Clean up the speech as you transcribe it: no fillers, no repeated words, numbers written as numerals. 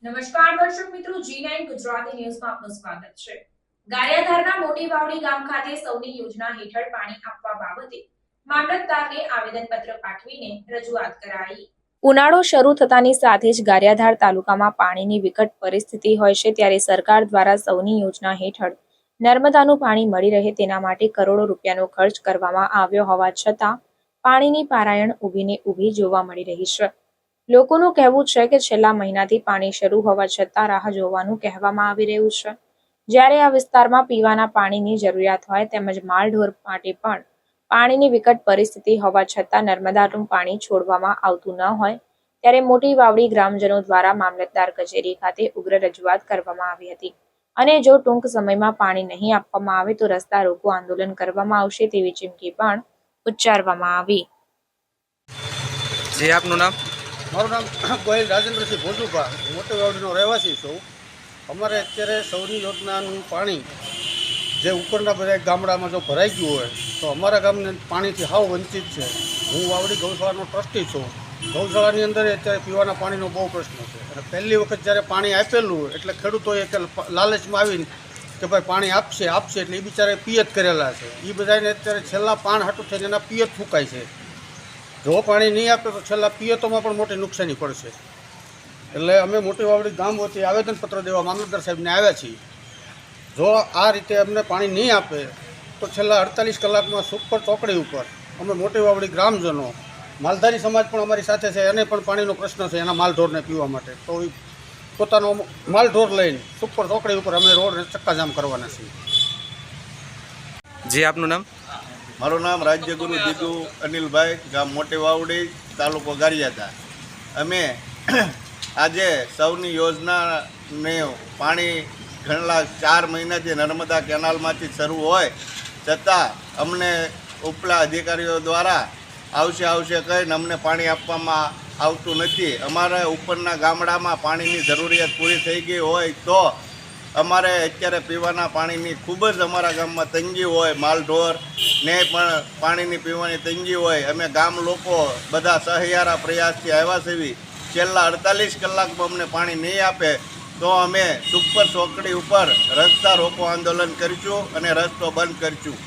નમસ્કાર દર્શક મિત્રો, G9 ગુજરાતી ન્યૂઝમાં આપનું સ્વાગત છે। ગારિયાધારના મોટી વાવડી ગામ ખાતે સૌની યોજના હેઠળ પાણી આપવા બાબતે મામલતદારને આવેદનપત્ર પાઠવીને રજૂઆત કરાઈ। ઉનાળો શરૂ થતાની સાથે જ ગારિયાધાર તાલુકામાં પાણીની વિકટ પરિસ્થિતિ હોય છે, ત્યારે સરકાર દ્વારા સૌની યોજના હેઠળ નર્મદાનું પાણી મળી રહે તેના માટે કરોડો રૂપિયાનો ખર્ચ કરવામાં આવ્યો હોવા છતાં પાણીની પારાયણ ઊભી જોવા મળી રહી છે। લોકોનું કહેવું છે કે છેલ્લા મહિનાથી પાણી શરૂ હોવા છતાં રાહ જોવાનું કહેવામાં આવી રહ્યું છે। જ્યારે આ વિસ્તારમાં પીવાના પાણીની જરૂરિયાત હોય તેમજ માલઢોર માટે પણ પાણીની વિકટ પરિસ્થિતિ હોવા છતાં નર્મદાનું પાણી છોડવામાં આવતું ન હોય ત્યારે મોટી વાવડી ગ્રામજનો દ્વારા મામલતદાર કચેરી ખાતે ઉગ્ર રજૂઆત કરવામાં આવી હતી અને જો ટૂંક સમયમાં પાણી નહીં આપવામાં આવે તો રસ્તા રોકો આંદોલન કરવામાં આવશે તેવી ચીમકી પણ ઉચ્ચારવામાં આવી। જે આપનું નામ? મારું નામ ગોહિલ રાજેન્દ્રસિંહ ભોજુભા, મોટી વાવડીનો રહેવાસી છું। અમારે અત્યારે સૌની યોજનાનું પાણી જે ઉપરના બધા ગામડામાં જો ભરાઈ ગયું હોય તો અમારા ગામને પાણીથી હાવ વંચિત છે। હું વાવડી ગૌશાળાનો ટ્રસ્ટી છું। ગૌશાળાની અંદર અત્યારે પીવાના પાણીનો બહુ પ્રશ્ન છે અને પહેલી વખત જ્યારે પાણી આપેલું એટલે ખેડૂતોએ કે લાલચમાં આવીને કે ભાઈ પાણી આપશે એટલે એ બિચારે પિયત કરેલા છે। એ બધાને અત્યારે છેલ્લા પાણ હાટું થઈને એના પિયત ફૂંકાય છે। જો પાણી નહીં આપે તો છેલ્લા પિયતોમાં પણ મોટી નુકસાની પડશે। એટલે અમે મોટી વાવડી ગામ વતી આવેદનપત્ર દેવા મામલતદાર સાહેબને આવ્યા છીએ। જો આ રીતે અમને પાણી નહીં આપે તો છેલ્લા 48 કલાકમાં સુપર ચોકડી ઉપર અમે મોટી વાવડી ગ્રામજનો, માલધારી સમાજ પણ અમારી સાથે છે, એને પણ પાણીનો પ્રશ્ન છે એના માલઢોરને પીવા માટે, તો એ પોતાનો માલઢોર લઈને સુપર ચોકડી ઉપર અમે રોડને ચક્કાજામ કરવાના છીએ। જે આપનું નામ? મારું નામ રાજ્યગુરુ દીદુ અનિલભાઈ, ગામ મોટી વાવડી, તાલુકો ગારિયાધાર। અમે આજે સૌની યોજનાને પાણી ઘણા 4 મહિનાથી નર્મદા કેનાલમાંથી શરૂ હોય છતાં અમને ઉપલા અધિકારીઓ દ્વારા આવશે કહીને અમને પાણી આપવામાં આવતું નથી। અમારે ઉપરના ગામડામાં પાણીની જરૂરિયાત પૂરી થઈ ગઈ હોય તો અમારે અત્યારે પીવાના પાણીની ખૂબ જ અમારા ગામમાં તંગી હોય, માલઢોર ને પણ પાણીની પીવાની તંગી હોય। અમે ગામ લોકો બધા સહિયારા પ્રયાસથી આવ્યા છીએ। છેલ્લા 48 કલાકમાં અમને પાણી નહીં આપે તો અમે સુપર ચોકડી ઉપર રસ્તા રોકો આંદોલન કરીશું અને રસ્તો બંધ કરીશું।